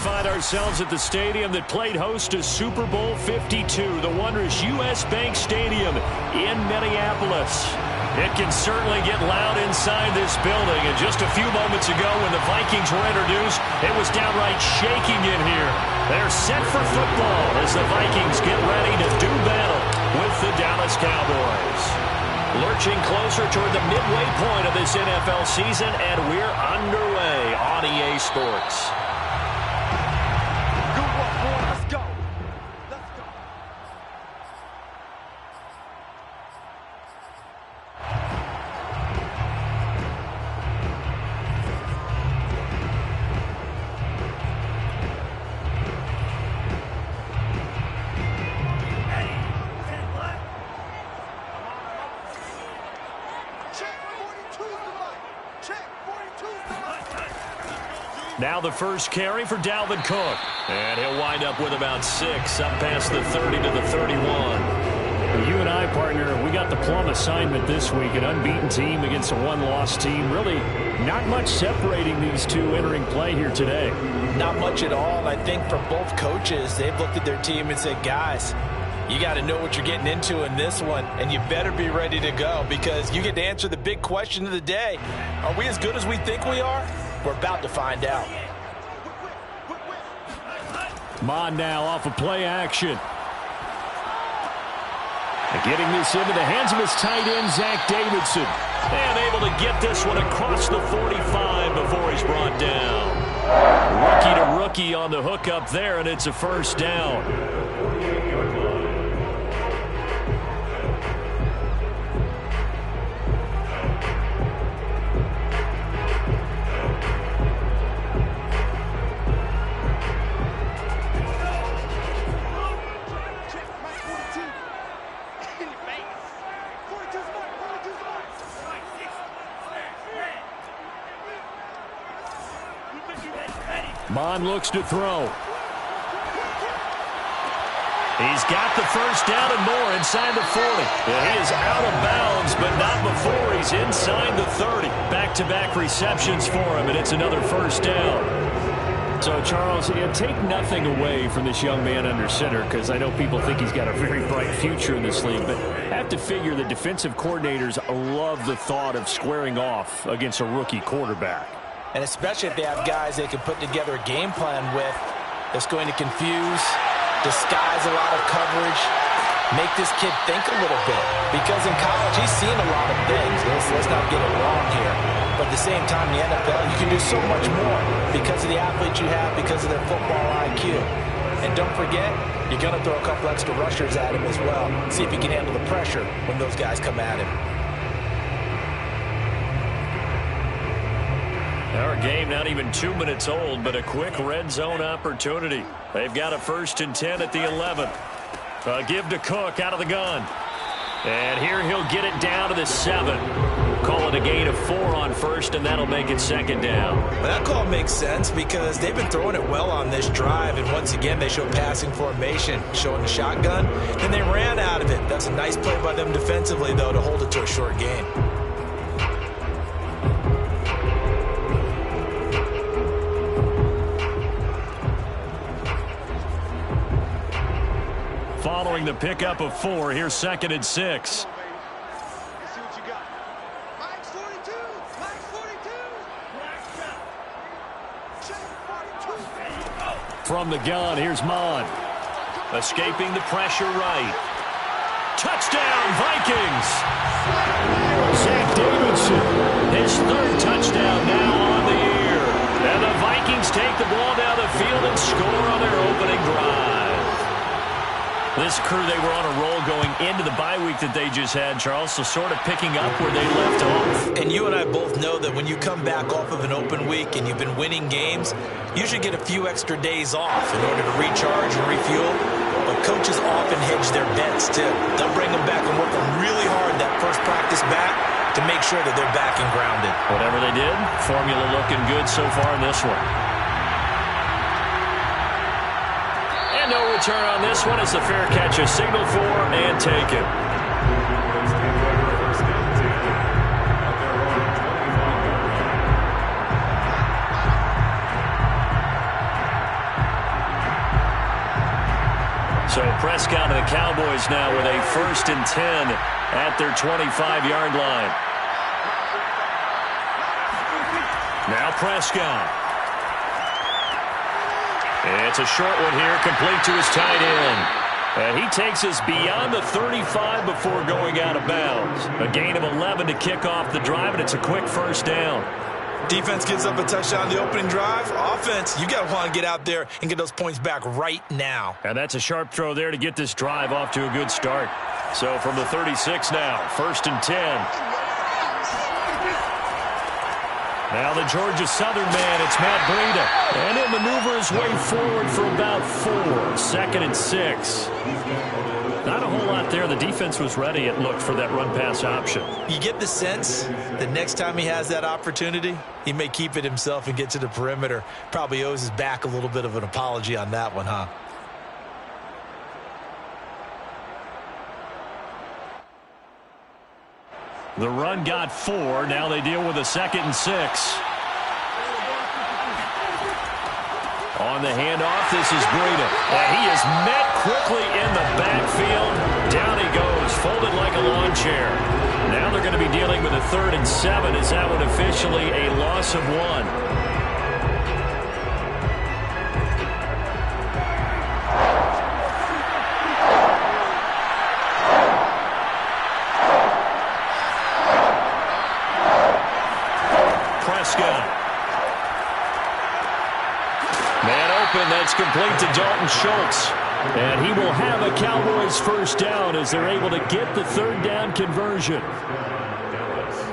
find ourselves at the stadium that played host to Super Bowl 52, the wondrous U.S. Bank Stadium in Minneapolis. It can certainly get loud inside this building, and just a few moments ago when the Vikings were introduced, it was downright shaking in here. They're set for football as the Vikings get ready to do battle with the Dallas Cowboys. Lurching closer toward the midway point of this NFL season, and we're underway on EA Sports. Good work, boy. Let's go. Now the first carry for Dalvin Cook. And he'll wind up with about 6, up past the 30 to the 31. Well, you and I, partner, we got the plum assignment this week. An unbeaten team against a one-loss team. Really not much separating these two entering play here today. Not much at all. And I think for both coaches, they've looked at their team and said, guys, you got to know what you're getting into in this one, and you better be ready to go because you get to answer the big question of the day. Are we as good as we think we are? We're about to find out. Mon now off of play action. And getting this into the hands of his tight end, Zach Davidson. And able to get this one across the 45 before he's brought down. Rookie to rookie on the hook up there, and it's a first down. Mon looks to throw. He's got the first down and more inside the 40. And he is out of bounds, but not before he's inside the 30. Back-to-back receptions for him, and it's another first down. So, Charles, take nothing away from this young man under center because I know people think he's got a very bright future in this league, but I have to figure the defensive coordinators love the thought of squaring off against a rookie quarterback. And especially if they have guys they can put together a game plan with that's going to confuse, disguise a lot of coverage, make this kid think a little bit. Because in college, he's seen a lot of things. Let's not get it wrong here. But at the same time, in the NFL, you can do so much more because of the athletes you have, because of their football IQ. And don't forget, you're going to throw a couple extra rushers at him as well. See if he can handle the pressure when those guys come at him. Our game not even 2 minutes old, but a quick red zone opportunity. They've got a 1st and 10 at the 11th. Give to Cook out of the gun. And here he'll get it down to the 7. Call it a gain of 4 on first, and that'll make it 2nd down. Well, that call makes sense because they've been throwing it well on this drive, and once again they show passing formation, showing the shotgun, and they ran out of it. That's a nice play by them defensively, though, to hold it to a short gain. Following the pickup of 4, here's 2nd and 6. From the gun, here's Mon. Escaping the pressure right. Touchdown, Vikings! Zach Davidson. His 3rd touchdown now on the year. And the Vikings take the ball down the field and score on their opening drive. This crew, they were on a roll going into the bye week that they just had, Charles, so sort of picking up where they left off. And you and I both know that when you come back off of an open week and you've been winning games, you should get a few extra days off in order to recharge and refuel. But coaches often hedge their bets, too. They'll bring them back and work them really hard that first practice back to make sure that they're back and grounded. Whatever they did, formula looking good so far in this one. No return on this one as the fair catch is signaled for and taken. So Prescott and the Cowboys now with a 1st and 10 at their 25-yard line. Now Prescott. It's a short one here, complete to his tight end. And he takes us beyond the 35 before going out of bounds. A gain of 11 to kick off the drive, and it's a quick 1st down. Defense gives up a touchdown the opening drive. Offense, you got to want to get out there and get those points back right now. And that's a sharp throw there to get this drive off to a good start. So from the 36 now, 1st and 10. Now the Georgia Southern man, it's Matt Breida. And he'll maneuver his way forward for about 4. 2nd and 6. Not a whole lot there. The defense was ready, it looked, for that run-pass option. You get the sense that next time he has that opportunity, he may keep it himself and get to the perimeter. Probably owes his back a little bit of an apology on that one, huh? The run got 4. Now they deal with a 2nd and 6. On the handoff, this is Breida. And he is met quickly in the backfield. Down he goes, folded like a lawn chair. Now they're going to be dealing with a 3rd and 7. Is that one officially a loss of 1? That's complete to Dalton Schultz. And he will have a Cowboys 1st down as they're able to get the 3rd down conversion.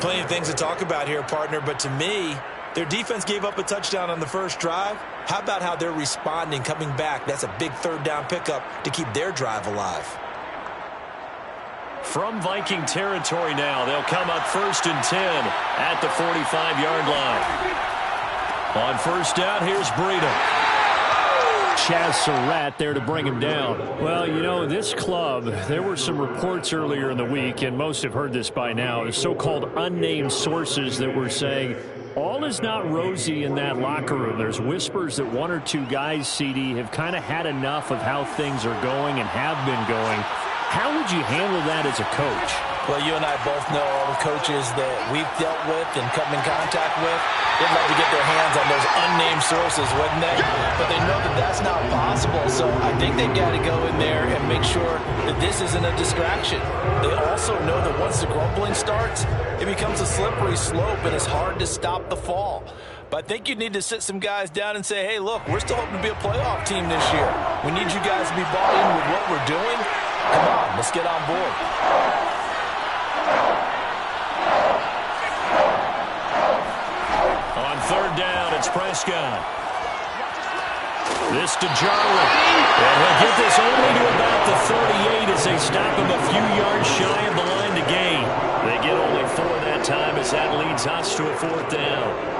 Plenty of things to talk about here, partner, but to me, their defense gave up a touchdown on the 1st drive. How about how they're responding, coming back? That's a big 3rd down pickup to keep their drive alive. From Viking territory now, they'll come up 1st and 10 at the 45-yard line. On 1st down, here's Breida. Chaz Surratt there to bring him down. Well, you know, this club, there were some reports earlier in the week, and most have heard this by now, the so-called unnamed sources that were saying all is not rosy in that locker room. There's whispers that 1 or 2 guys, CD, have kind of had enough of how things are going and have been going. How would you handle that as a coach? Well, you and I both know all the coaches that we've dealt with and come in contact with. They'd love to get their hands on those unnamed sources, wouldn't they? But they know that that's not possible, so I think they've got to go in there and make sure that this isn't a distraction. They also know that once the grumbling starts, it becomes a slippery slope, and it's hard to stop the fall. But I think you need to sit some guys down and say, hey, look, we're still hoping to be a playoff team this year. We need you guys to be bought in with what we're doing. Come on, let's get on board. On 3rd down, it's Prescott. This to Jarwin. And he'll get this only to about the 38 as they stop him a few yards shy of the line to gain. They get only 4 that time as that leads us to a 4th down.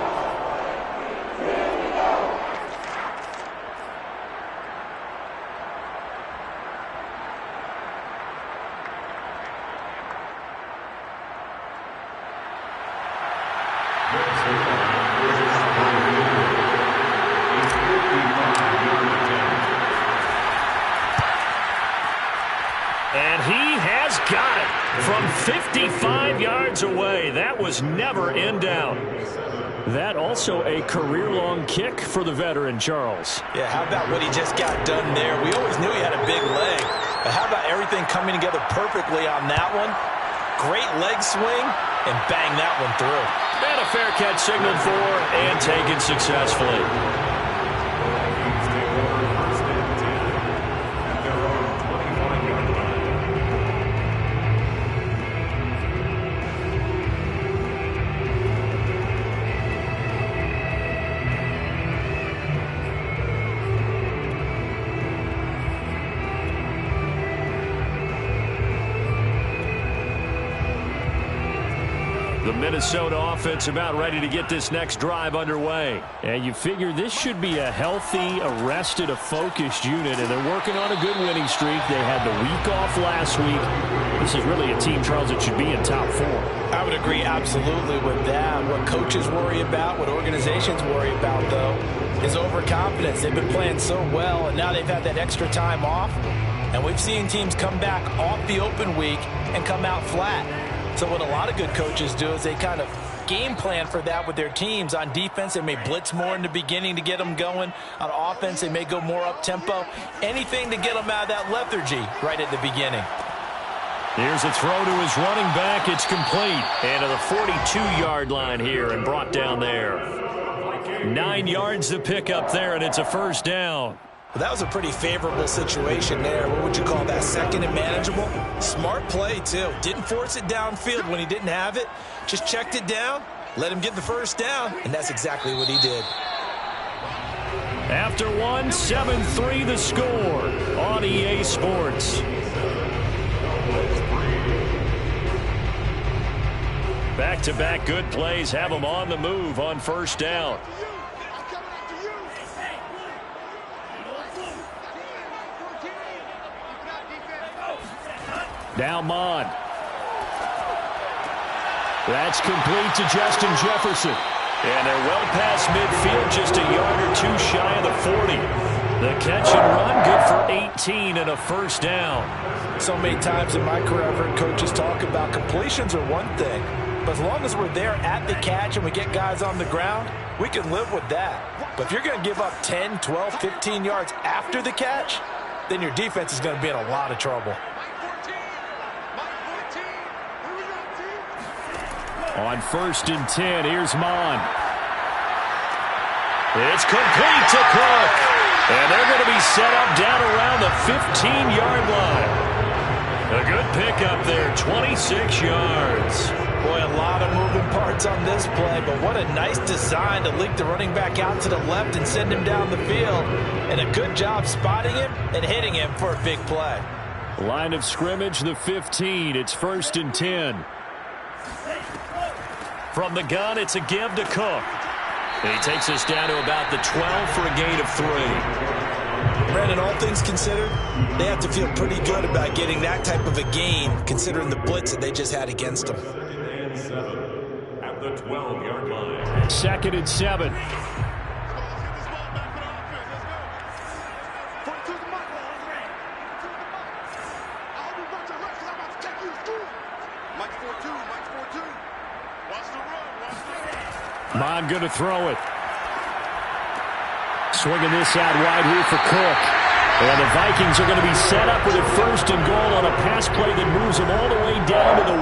And he has got it from 55 yards away. That was never in doubt. That also a career-long kick for the veteran, Charles. Yeah, how about what he just got done there? We always knew he had a big leg. But how about everything coming together perfectly on that one? Great leg swing, and bang that one through. And a fair catch signaled for and taken successfully. The Minnesota offense about ready to get this next drive underway. And you figure this should be a healthy, arrested, a focused unit, and they're working on a good winning streak. They had the week off last week. This is really a team, Charles, that should be in top 4. I would agree absolutely with that. What coaches worry about, what organizations worry about, though, is overconfidence. They've been playing so well, and now they've had that extra time off. And we've seen teams come back off the open week and come out flat. So what a lot of good coaches do is they kind of game plan for that with their teams. On defense, they may blitz more in the beginning to get them going. On offense, they may go more up-tempo. Anything to get them out of that lethargy right at the beginning. Here's a throw to his running back. It's complete. And to the 42-yard line here and brought down there. 9 yards to pick up there, and it's a first down. Well, that was a pretty favorable situation there. What would you call that? Second and manageable? Smart play, too. Didn't force it downfield when he didn't have it. Just checked it down, let him get the first down, and that's exactly what he did. After one, 7-3 the score on EA Sports. Back-to-back good plays have them on the move on first down. Now Mond. That's complete to Justin Jefferson. And they're well past midfield, just a yard or two shy of the 40. The catch and run, good for 18 and a first down. So many times in my career, I've heard coaches talk about completions are one thing. But as long as we're there at the catch and we get guys on the ground, we can live with that. But if you're going to give up 10, 12, 15 yards after the catch, then your defense is going to be in a lot of trouble. On 1st and 10, here's Mond. It's complete to Cook. And they're going to be set up down around the 15-yard line. A good pickup there, 26 yards. Boy, a lot of moving parts on this play, but what a nice design to leak the running back out to the left and send him down the field. And a good job spotting him and hitting him for a big play. Line of scrimmage, the 15. It's 1st and 10. From the gun, it's a give to Cook. And he takes us down to about the 12 for a gain of 3. Brandon, all things considered, they have to feel pretty good about getting that type of a gain, considering the blitz that they just had against them. At the 12-yard line. 2nd and 7. Mond going to throw it. Swinging this out wide here for Cook. And the Vikings are going to be set up with a 1st and goal on a pass play that moves them all the way down to the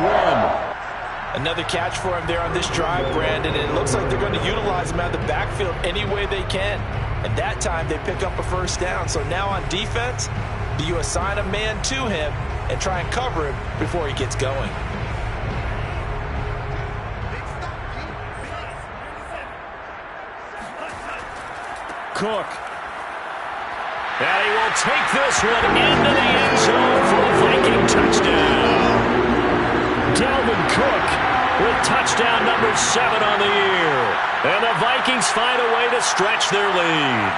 1. Another catch for him there on this drive, Brandon. And it looks like they're going to utilize him out of the backfield any way they can. And that time they pick up a first down. So now on defense, do you assign a man to him and try and cover him before he gets going? Cook. And he will take this one into the end zone for a Viking touchdown. Dalvin Cook with touchdown number 7 on the year. And the Vikings find a way to stretch their lead.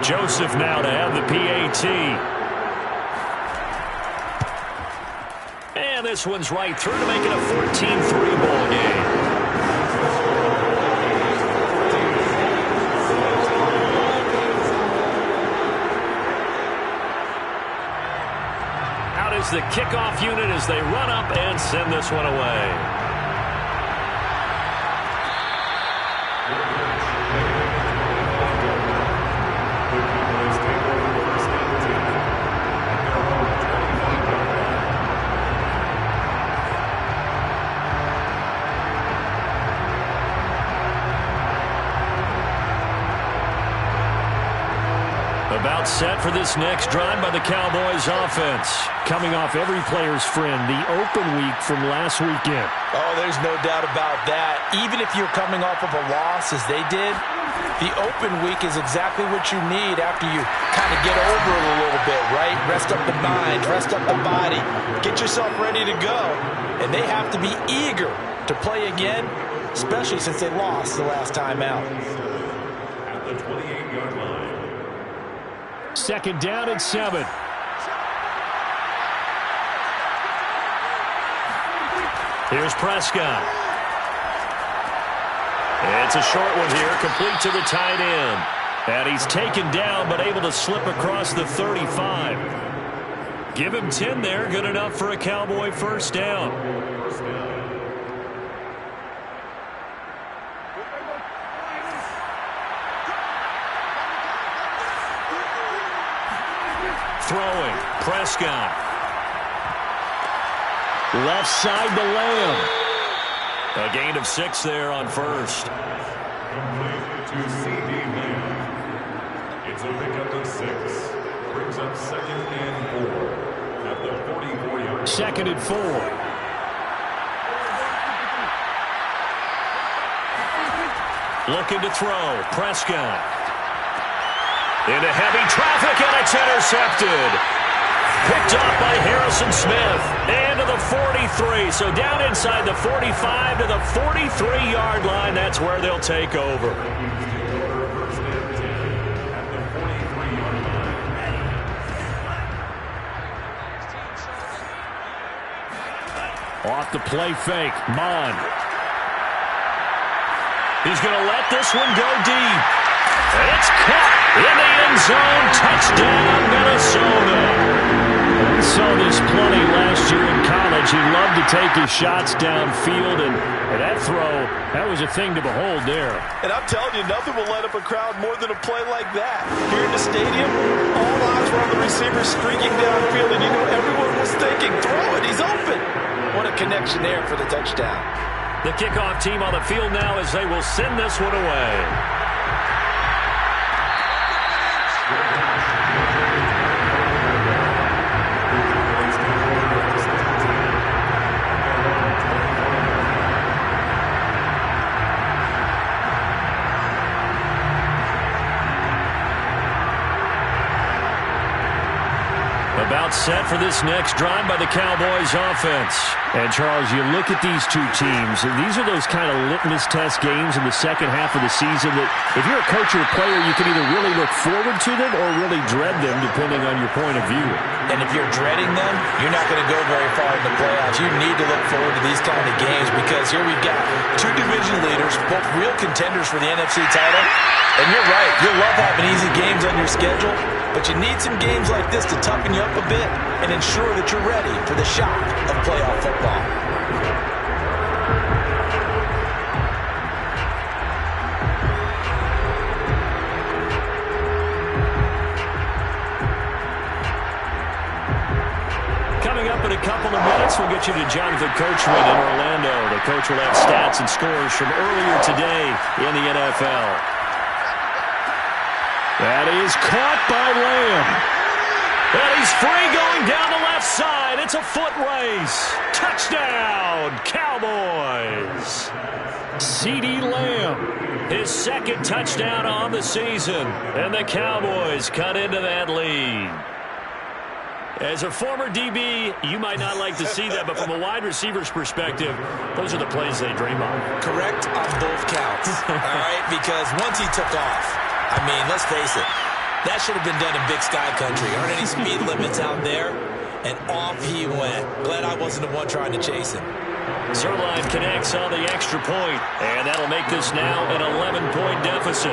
Joseph now to have the PAT. And this one's right through to make it a 14-3 ball game. Out is the kickoff unit as they run up and send this one away. About set for this next drive by the Cowboys offense. Coming off every player's friend, the open week from last weekend. Oh, there's no doubt about that. Even if you're coming off of a loss as they did, the open week is exactly what you need after you kind of get over it a little bit, right? Rest up the mind, rest up the body, get yourself ready to go. And they have to be eager to play again, especially since they lost the last time out. At the 28-yard line. 2nd down and 7. Here's Prescott. It's a short one here, complete to the tight end. And he's taken down, but able to slip across the 35. Give him 10 there, good enough for a Cowboy first down. Throwing, Prescott. Left side to Lamb. A gain of 6 there on first. To C.D. Lamb. It's a pickup of 6. Brings up 2nd and 4 at the 44-yard. 2nd and 4. Looking to throw. Prescott. Into heavy traffic, and it's intercepted. Picked off by Harrison Smith. Into the 43. So down inside the 45 to the 43-yard line. That's where they'll take over. Off the play fake. Mond. He's going to let this one go deep. It's caught in the end zone. Touchdown, Minnesota. We saw this plenty last year in college. He loved to take his shots downfield, and that throw, that was a thing to behold there. And I'm telling you, nothing will light up a crowd more than a play like that. Here in the stadium, all eyes were on the receiver streaking downfield, and you know everyone was thinking, throw it, he's open. What a connection there for the touchdown. The kickoff team on the field now as they will send this one away. About set for this next drive by the Cowboys offense. And, Charles, you look at these two teams, and these are those kind of litmus test games in the second half of the season that if you're a coach or a player, you can either really look forward to them or really dread them, depending on your point of view. And if you're dreading them, you're not going to go very far in the playoffs. You need to look forward to these kind of games because here we've got two division leaders, both real contenders for the NFC title. And you're right, you'll love having easy games on your schedule, but you need some games like this to toughen you up a bit and ensure that you're ready for the shock of playoff football. Coming up in a couple of minutes, we'll get you to Jonathan Coachman in Orlando. The coach will have stats and scores from earlier today in the NFL. That is caught by Lamb. And he's free going down the left side. It's a foot race. Touchdown, Cowboys. C.D. Lamb, his second touchdown on the season. And the Cowboys cut into that lead. As a former DB, you might not like to see that, but from a wide receiver's perspective, those are the plays they dream of. Correct on both counts, all right? Because once he took off, I mean, let's face it, that should have been done in Big Sky Country. Aren't any speed limits out there? And off he went. Glad I wasn't the one trying to chase him. Zuerlein connects on the extra point, and that'll make this now an 11-point deficit.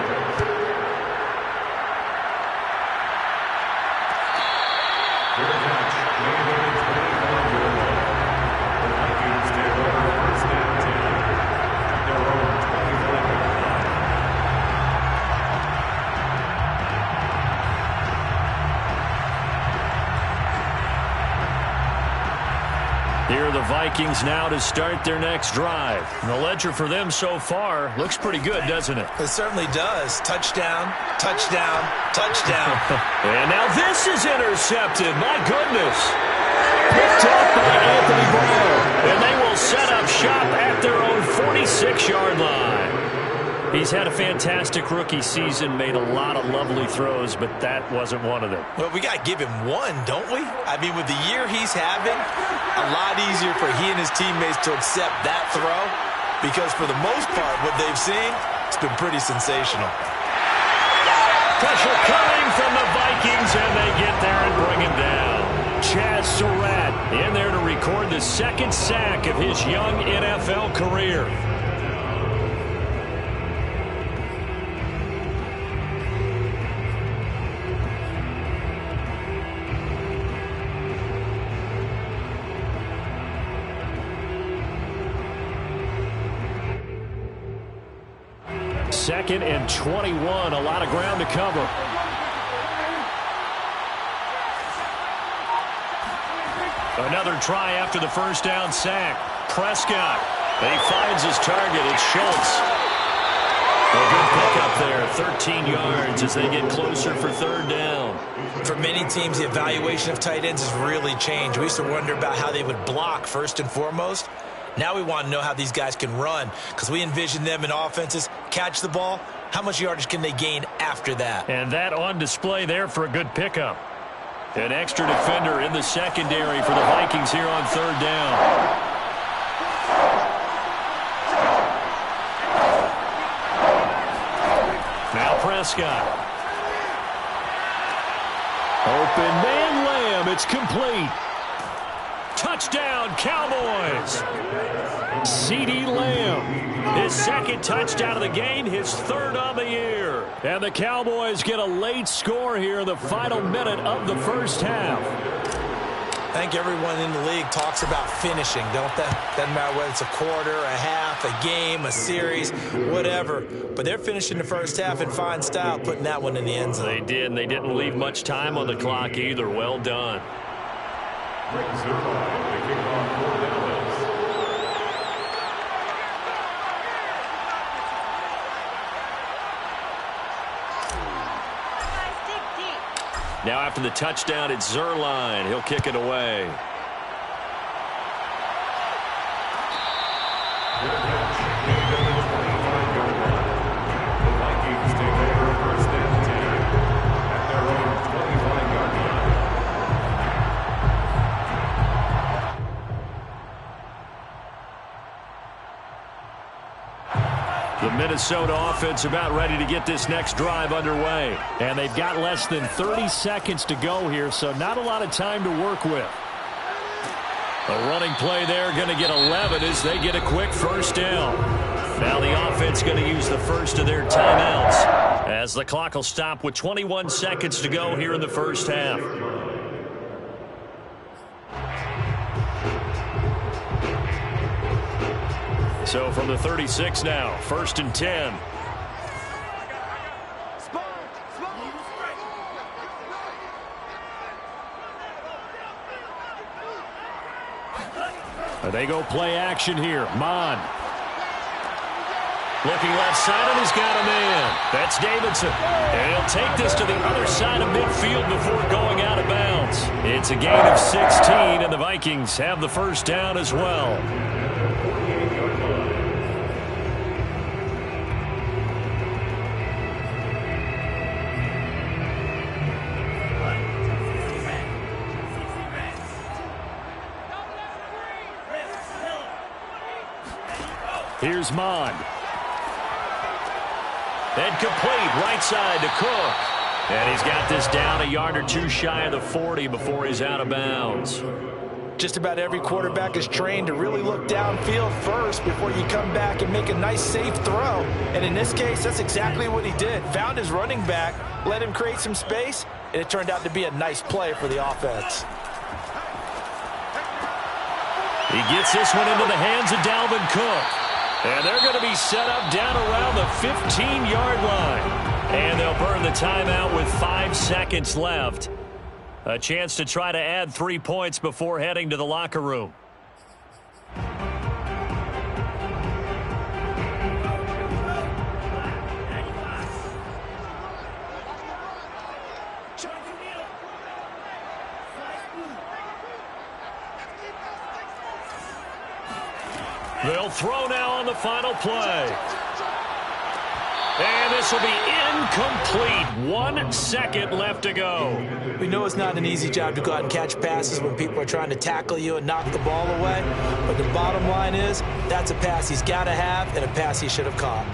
Here are the Vikings now to start their next drive. And the ledger for them so far looks pretty good, doesn't it? It certainly does. Touchdown, touchdown, touchdown. And now this is intercepted. My goodness. Picked up by Anthony Brown. And they will set up shop at their own 46-yard line. He's had a fantastic rookie season, made a lot of lovely throws, but that wasn't one of them. Well, we got to give him one, don't we? I mean, with the year he's having, a lot easier for he and his teammates to accept that throw because for the most part, what they've seen, it's been pretty sensational. Pressure coming from the Vikings, and they get there and bring him down. Chaz Surratt in there to record the 2nd sack of his young NFL career. 2nd and 21. A lot of ground to cover. Another try after the first down sack. Prescott. He finds his target. It's Schultz. A good pickup there. 13 yards as they get closer for 3rd down. For many teams, the evaluation of tight ends has really changed. We used to wonder about how they would block first and foremost. Now we want to know how these guys can run, because we envision them in offenses catch the ball. How much yardage can they gain after that? And that on display there for a good pickup. An extra defender in the secondary for the Vikings here on 3rd down. Now Prescott. Open man Lamb. It's complete. Touchdown, Cowboys. CeeDee Lamb. His 2nd touchdown of the game, his 3rd on the year. And the Cowboys get a late score here in the final minute of the first half. I think everyone in the league talks about finishing, don't they? Doesn't matter whether it's a quarter, a half, a game, a series, whatever. But they're finishing the first half in fine style, putting that one in the end zone. They did, and they didn't leave much time on the clock either. Well done. Brings it by the kickoff for Dallas. Now after the touchdown, it's Zuerlein. He'll kick it away. The Vikings take over 1st and 10 at their own 25-yard line. The Minnesota offense about ready to get this next drive underway. And they've got less than 30 seconds to go here, so not a lot of time to work with. A running play there, going to get 11 as they get a quick 1st down. Now the offense going to use the first of their timeouts as the clock will stop with 21 seconds to go here in the first half. So from the 36 now, 1st and 10. They go play action here. Mond. Looking left side, and he's got a man. That's Davidson. And he'll take this to the other side of midfield before going out of bounds. It's a gain of 16, and the Vikings have the 1st down as well. Here's Mond. And complete, right side to Cook. And he's got this down a yard or two shy of the 40 before he's out of bounds. Just about every quarterback is trained to really look downfield first before you come back and make a nice, safe throw. And in this case, that's exactly what he did. Found his running back, let him create some space, and it turned out to be a nice play for the offense. He gets this one into the hands of Dalvin Cook. And they're going to be set up down around the 15-yard line. And they'll burn the timeout with 5 seconds left. A chance to try to add 3 points before heading to the locker room. They'll throw now on the final play. And this will be incomplete. 1 second left to go. We know it's not an easy job to go out and catch passes when people are trying to tackle you and knock the ball away. But the bottom line is, that's a pass he's got to have and a pass he should have caught.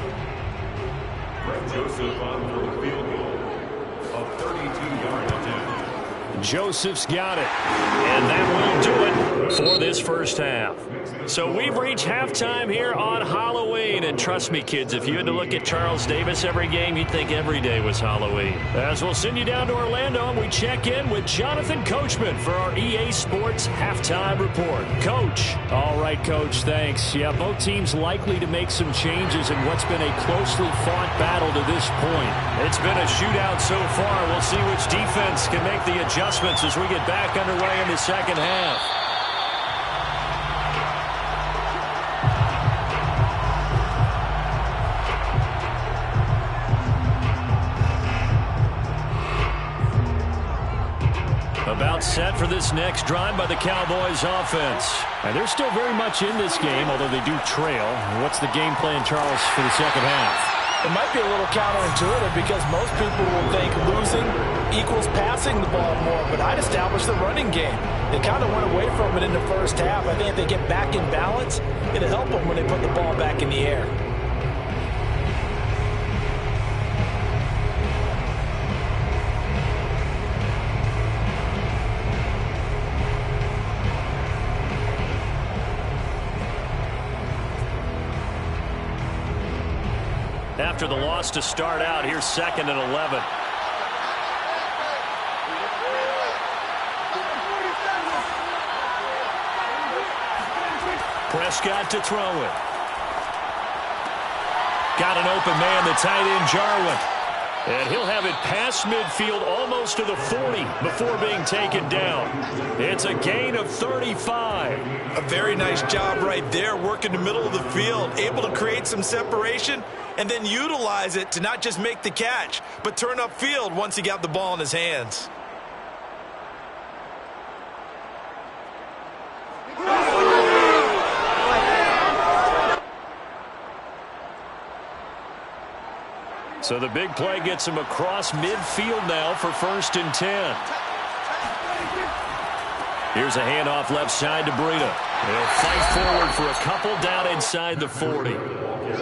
Joseph on for the field goal of 32 yards attempt. Joseph's got it. And that will do it for this first half. So we've reached halftime here on Halloween. And trust me, kids, if you had to look at Charles Davis every game, you'd think every day was Halloween. As we'll send you down to Orlando, and we check in with Jonathan Coachman for our EA Sports Halftime Report. Coach. All right, Coach, thanks. Yeah, both teams likely to make some changes in what's been a closely fought battle to this point. It's been a shootout so far. We'll see which defense can make the adjustments as we get back underway in the second half. About set for this next drive by the Cowboys offense. And they're still very much in this game, although they do trail. What's the game plan, Charles, for the second half? It might be a little counterintuitive because most people will think losing equals passing the ball more, but I'd establish the running game. They kind of went away from it in the first half. I think if they get back in balance, it'll help them when they put the ball back in the air. After the loss to start out, here's 2nd and 11. Prescott to throw it. Got an open man, the tight end, Jarwin. And he'll have it past midfield almost to the 40 before being taken down. It's a gain of 35. A very nice job right there, working the middle of the field, able to create some separation and then utilize it to not just make the catch, but turn upfield once he got the ball in his hands. So the big play gets him across midfield now for 1st and 10. Here's a handoff left side to Breida. He'll fight forward for a couple down inside the 40.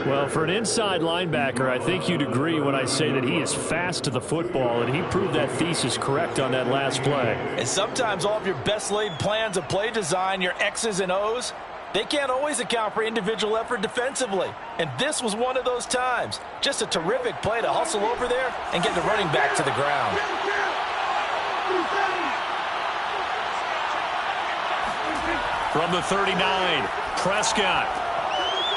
Well, for an inside linebacker, I think you'd agree when I say that he is fast to the football, and he proved that thesis correct on that last play. And sometimes all of your best laid plans of play design, your X's and O's, they can't always account for individual effort defensively. And this was one of those times. Just a terrific play to hustle over there and get the running back to the ground. From the 39, Prescott.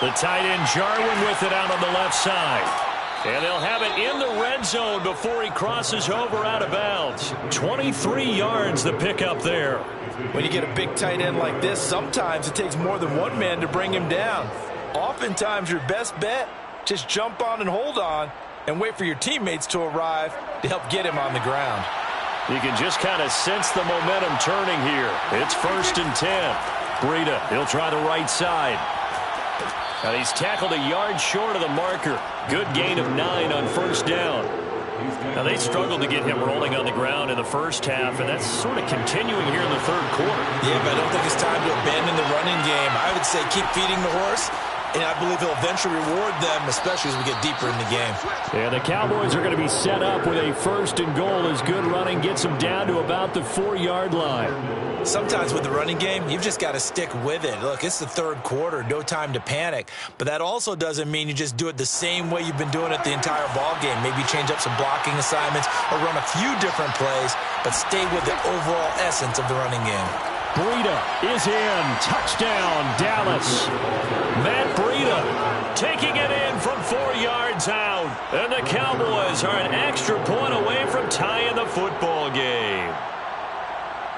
The tight end Jarwin with it out on the left side. And they'll have it in the red zone before he crosses over out of bounds. 23 yards the pickup there. When you get a big tight end like this, sometimes it takes more than one man to bring him down. Oftentimes your best bet, just jump on and hold on and wait for your teammates to arrive to help get him on the ground. You can just kind of sense the momentum turning here. It's 1st and 10. Breida, he'll try the right side. And he's tackled a yard short of the marker. Good gain of 9 on 1st down. Now, they struggled to get him rolling on the ground in the first half, and that's sort of continuing here in the 3rd quarter. Yeah, but I don't think it's time to abandon the running game. I would say keep feeding the horse, and I believe he'll eventually reward them, especially as we get deeper in the game. Yeah, the Cowboys are going to be set up with a 1st and goal as good running gets them down to about the 4-yard line. Sometimes with the running game, you've just got to stick with it. Look, it's the 3rd quarter, no time to panic. But that also doesn't mean you just do it the same way you've been doing it the entire ball game. Maybe change up some blocking assignments or run a few different plays, but stay with the overall essence of the running game. Breida is in. Touchdown, Dallas. Matt Breida taking it in from 4 yards out. And the Cowboys are an extra point away from tying the football game.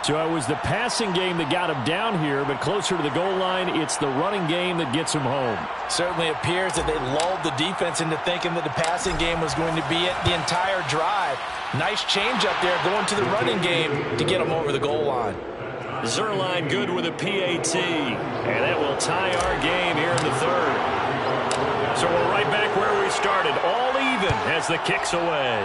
So it was the passing game that got him down here, but closer to the goal line, it's the running game that gets him home. Certainly appears that they lulled the defense into thinking that the passing game was going to be it the entire drive. Nice change up there going to the running game to get them over the goal line. Zuerlein good with a PAT, and that will tie our game here in the 3rd. So we're right back where we started, all even as the kick's away.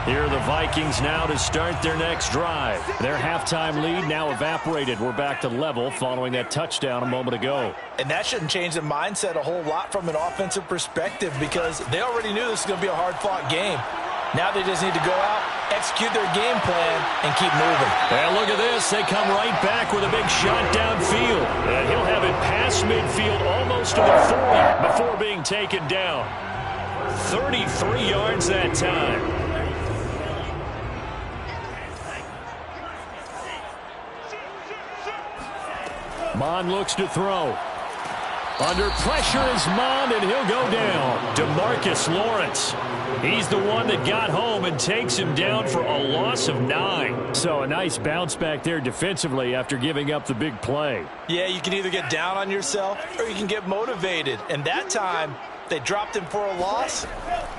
Here are the Vikings now to start their next drive. Their halftime lead now evaporated. We're back to level following that touchdown a moment ago. And that shouldn't change the mindset a whole lot from an offensive perspective because they already knew this was going to be a hard-fought game. Now they just need to go out, execute their game plan, and keep moving. And look at this. They come right back with a big shot downfield. And he'll have it past midfield almost to the 40 before being taken down. 33 yards that time. Mond looks to throw. Under pressure is Mond, and he'll go down. DeMarcus Lawrence. He's the one that got home and takes him down for a loss of 9. So a nice bounce back there defensively after giving up the big play. Yeah, you can either get down on yourself or you can get motivated. And that time, they dropped him for a loss.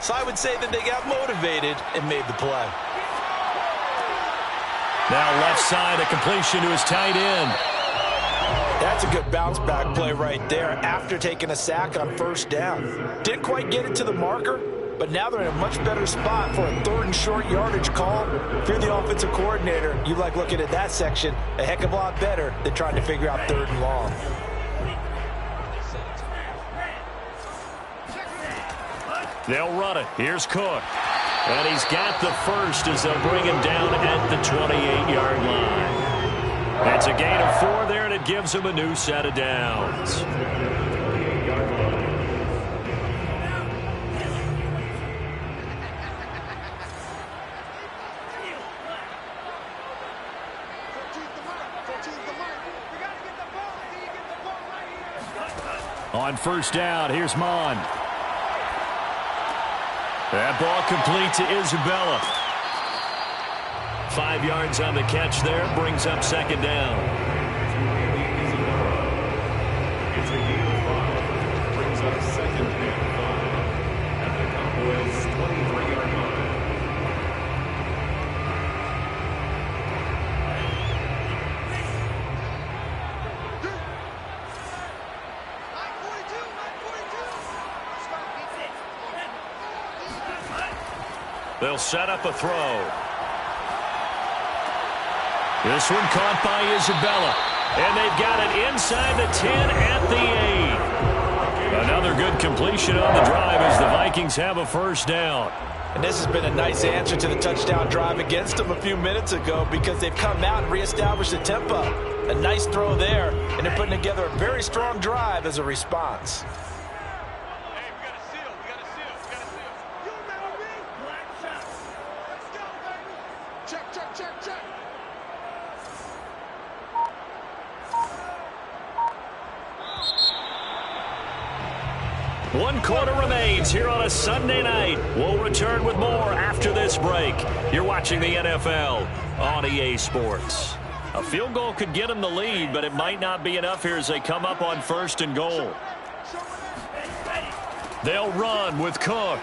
So I would say that they got motivated and made the play. Now left side, a completion to his tight end. That's a good bounce back play right there after taking a sack on first down. Didn't quite get it to the marker, but now they're in a much better spot for a third and short yardage call. If you're the offensive coordinator, you like looking at that section a heck of a lot better than trying to figure out third and long. They'll run it. Here's Cook. And he's got the first as they'll bring him down at the 28-yard line. That's a gain of 4 there, and it gives him a new set of downs. On first down, here's Mond. That ball complete to Isabella. 5 yards on the catch there, brings up second down. It's a gain of 5, brings up second and 5 at the Cowboys' 23-yard line. They'll set up a throw. This one caught by Isabella. And they've got it inside the 10 at the 8. Another good completion on the drive as the Vikings have a first down. And this has been a nice answer to the touchdown drive against them a few minutes ago because they've come out and reestablished the tempo. A nice throw there, and they're putting together a very strong drive as a response. One quarter remains here on a Sunday night. We'll return with more after this break. You're watching the NFL on EA Sports. A field goal could get them the lead, but it might not be enough here as they come up on first and goal. They'll run with Cook.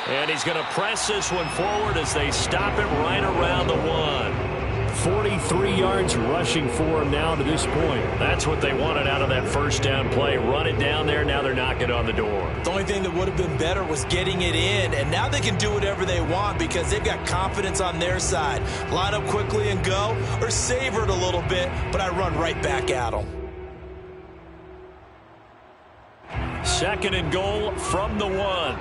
And he's going to press this one forward as they stop it right around the 1. 43 yards rushing for him now to this point. That's what they wanted out of that first down play. Run it down there. Now they're knocking on the door. The only thing that would have been better was getting it in, and now they can do whatever they want because they've got confidence on their side. Line up quickly and go, or savor it a little bit, but I run right back at them. Second and goal from the 1.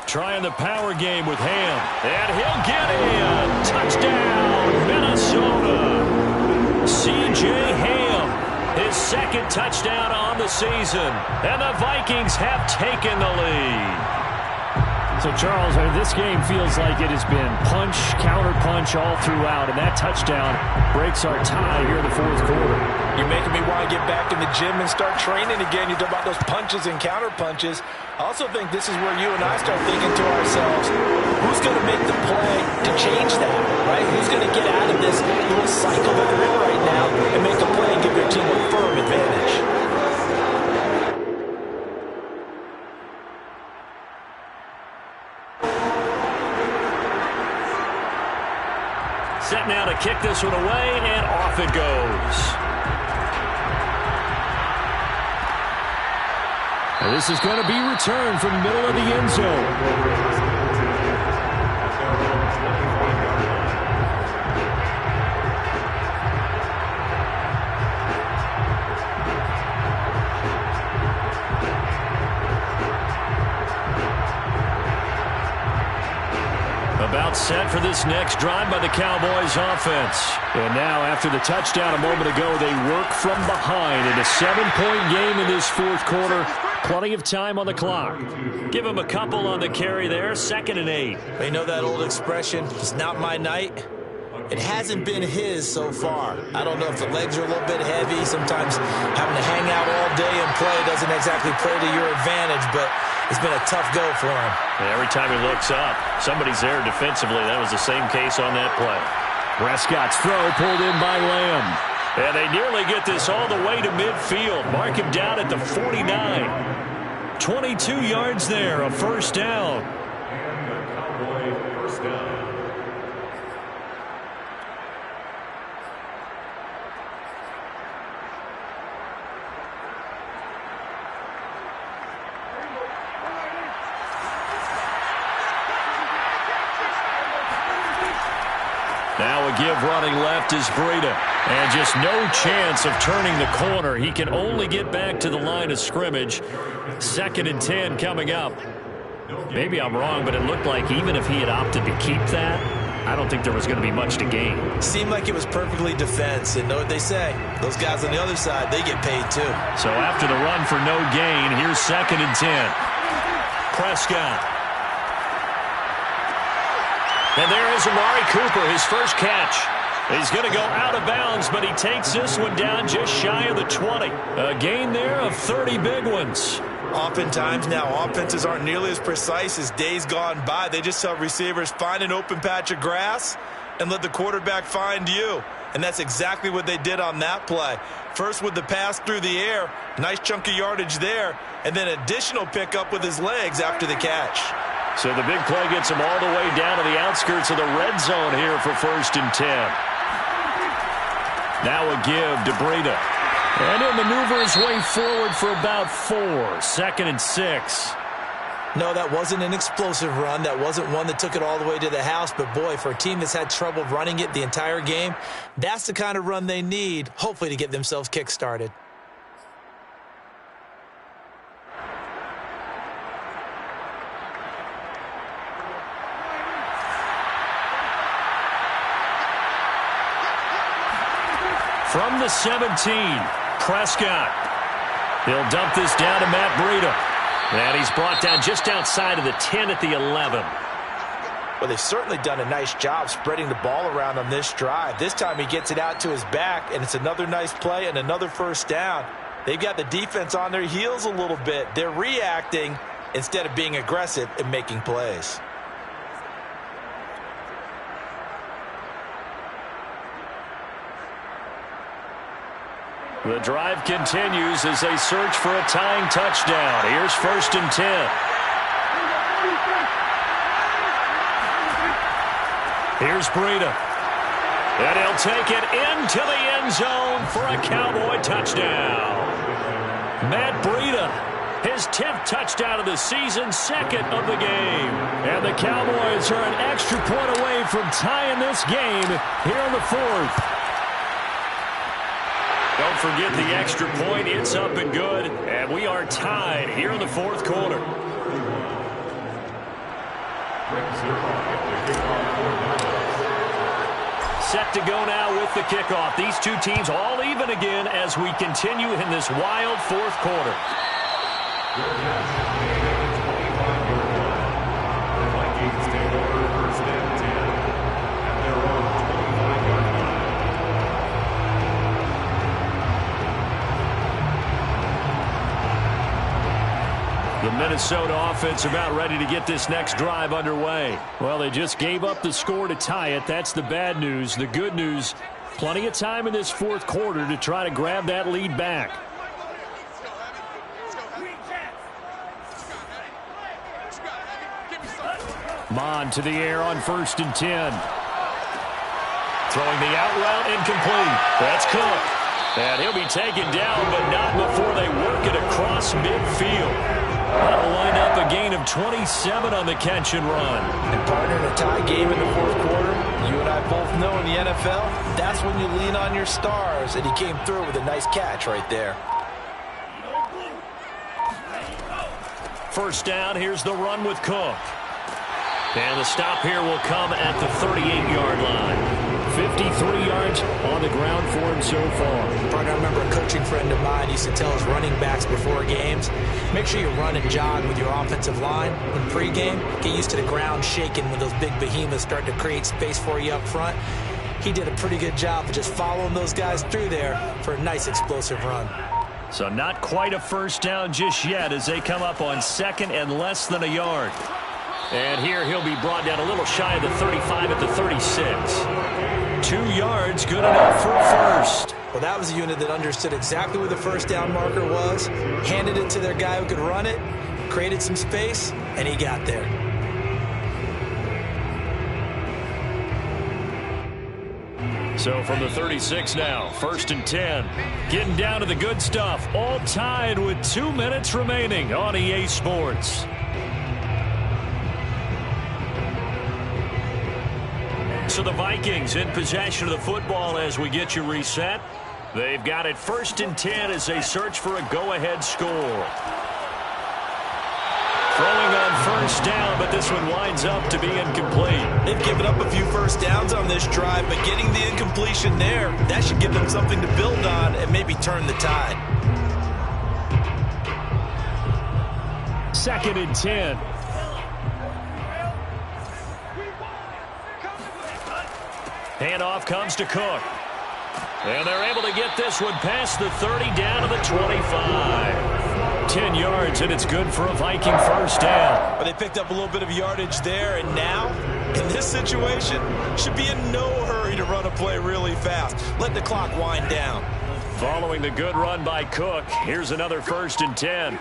Trying the power game with Ham. And he'll get in. Touchdown, Minnesota. C.J. Ham, his second touchdown on the season. And the Vikings have taken the lead. So, Charles, this game feels like it has been punch, counter-punch all throughout, and that touchdown breaks our tie here in the fourth quarter. You're making me want to get back in the gym and start training again. You talk about those punches and counter-punches. I also think this is where you and I start thinking to ourselves, who's going to make the play to change that, right? Who's going to get out of this little cycle that they're in right now and make a play and give their team a firm advantage? Set now to kick this one away, and off it goes. And this is going to be returned from the middle of the end zone. About set for this next drive by the Cowboys offense. And now after the touchdown a moment ago, they work from behind in a 7-point game in this fourth quarter. Plenty of time on the clock. Give him a couple on the carry there. 2nd and 8. They know that old expression, it's not my night. It hasn't been his so far. I don't know if the legs are a little bit heavy. Sometimes having to hang out all day and play doesn't exactly play to your advantage, but it's been a tough go for him. And every time he looks up, somebody's there defensively. That was the same case on that play. Prescott's throw pulled in by Lamb. And they nearly get this all the way to midfield. Mark him down at the 49. 22 yards there, a first down. And the Cowboy first down. Now a give running left is Breida. And just no chance of turning the corner. He can only get back to the line of scrimmage. 2nd and 10 coming up. Maybe I'm wrong, but it looked like even if he had opted to keep that, I don't think there was going to be much to gain. Seemed like it was perfectly defense. And know what they say? Those guys on the other side, they get paid too. So after the run for no gain, here's 2nd and 10. Prescott. And there is Amari Cooper, his first catch. He's going to go out of bounds, but he takes this one down just shy of the 20. A gain there of 30 big ones. Oftentimes now, offenses aren't nearly as precise as days gone by. They just tell receivers, find an open patch of grass and let the quarterback find you. And that's exactly what they did on that play. First with the pass through the air, nice chunk of yardage there, and then additional pickup with his legs after the catch. So the big play gets him all the way down to the outskirts of the red zone here for 1st and 10. Now a give to Breida. And he'll maneuver his way forward for about 4. 2nd and 6. No, that wasn't an explosive run. That wasn't one that took it all the way to the house. But, boy, for a team that's had trouble running it the entire game, that's the kind of run they need, hopefully, to get themselves kick-started. From the 17, Prescott. He'll dump this down to Matt Breida. And he's brought down just outside of the 10 at the 11. Well, they've certainly done a nice job spreading the ball around on this drive. This time he gets it out to his back, and it's another nice play and another first down. They've got the defense on their heels a little bit. They're reacting instead of being aggressive and making plays. The drive continues as they search for a tying touchdown. Here's 1st and 10. Here's Breida. And he'll take it into the end zone for a Cowboy touchdown. Matt Breida, his 10th touchdown of the season, 2nd of the game. And the Cowboys are an extra point away from tying this game here in the 4th. Don't forget the extra point. It's up and good. And we are tied here in the 4th quarter. Set to go now with the kickoff. These two teams all even again as we continue in this wild 4th quarter. The Minnesota offense about ready to get this next drive underway. Well, they just gave up the score to tie it. That's the bad news. The good news, plenty of time in this 4th quarter to try to grab that lead back. Mond to the air on 1st and 10. Throwing the out route incomplete. That's Cook. And he'll be taken down, but not before they work it across midfield. That'll wind up a gain of 27 on the catch and run. And partner, in a tie game in the fourth quarter, you and I both know in the NFL, that's when you lean on your stars, and he came through with a nice catch right there. First down, here's the run with Cook. And the stop here will come at the 38-yard line. 53 yards on the ground for him so far. Partner, I remember a coaching friend of mine used to tell his running backs before games, make sure you run and jog with your offensive line in pregame. Get used to the ground shaking when those big behemoths start to create space for you up front. He did a pretty good job of just following those guys through there for a nice explosive run. So not quite a first down just yet as they come up on second and less than a yard. And here he'll be brought down a little shy of the 35 at the 36. 2 yards, good enough for a first. Well, that was a unit that understood exactly where the first down marker was, handed it to their guy who could run it, created some space, and he got there. So from the 36 now, 1st and 10. Getting down to the good stuff, all tied with 2 minutes remaining on EA Sports. So the Vikings in possession of the football as we get you reset. They've got it 1st and 10 as they search for a go-ahead score. Throwing on first down, but this one winds up to be incomplete. They've given up a few first downs on this drive, but getting the incompletion there, that should give them something to build on and maybe turn the tide. 2nd and 10. Handoff comes to Cook. And they're able to get this one past the 30 down to the 25. 10 yards, and it's good for a Viking first down. But they picked up a little bit of yardage there, and now, in this situation, should be in no hurry to run a play really fast. Let the clock wind down. Following the good run by Cook, here's another 1st and 10.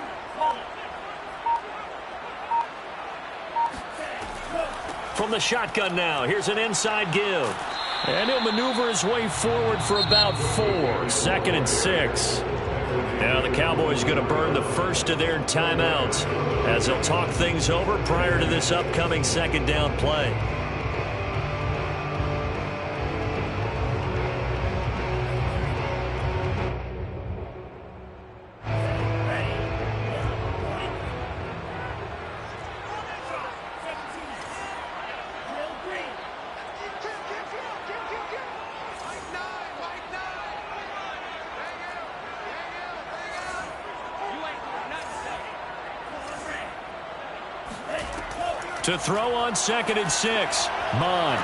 From the shotgun now, here's an inside give. And he'll maneuver his way forward for about 4. 2nd and 6. Now the Cowboys going to burn the first of their timeouts as they'll talk things over prior to this upcoming 2nd down play. To throw on 2nd and 6. Mon.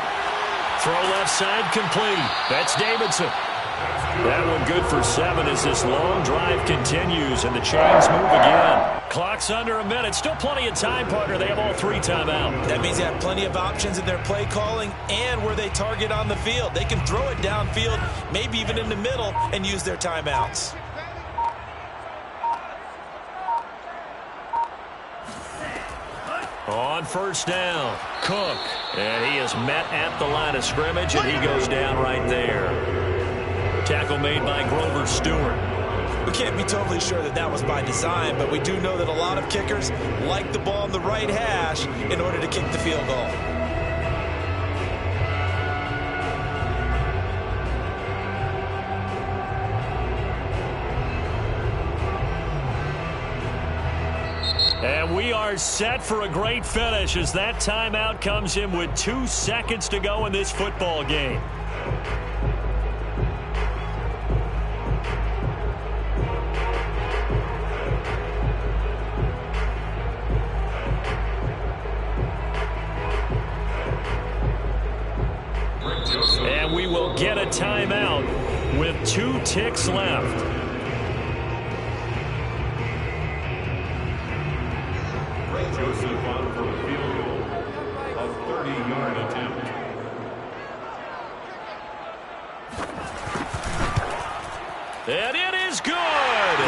Throw left side complete. That's Davidson. That one good for 7 as this long drive continues and the chains move again. Clock's under a minute. Still plenty of time, partner. They have all 3 timeouts. That means they have plenty of options in their play calling and where they target on the field. They can throw it downfield, maybe even in the middle, and use their timeouts. On first down, Cook. And he is met at the line of scrimmage, and he goes down right there. Tackle made by Grover Stewart. We can't be totally sure that that was by design, but we do know that a lot of kickers like the ball on the right hash in order to kick the field goal. And we are set for a great finish as that timeout comes in with 2 seconds to go in this football game. And we will get a timeout with 2 ticks left. Joseph on for a field goal, a 30-yard attempt. And it is good.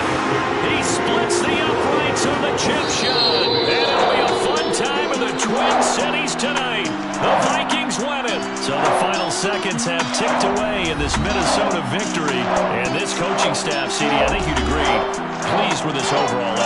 He splits the uprights on the chip shot. And it'll be a fun time in the Twin Cities tonight. The Vikings win it. So the final seconds have ticked away in this Minnesota victory. And this coaching staff, CD, I think you'd agree, pleased with his overall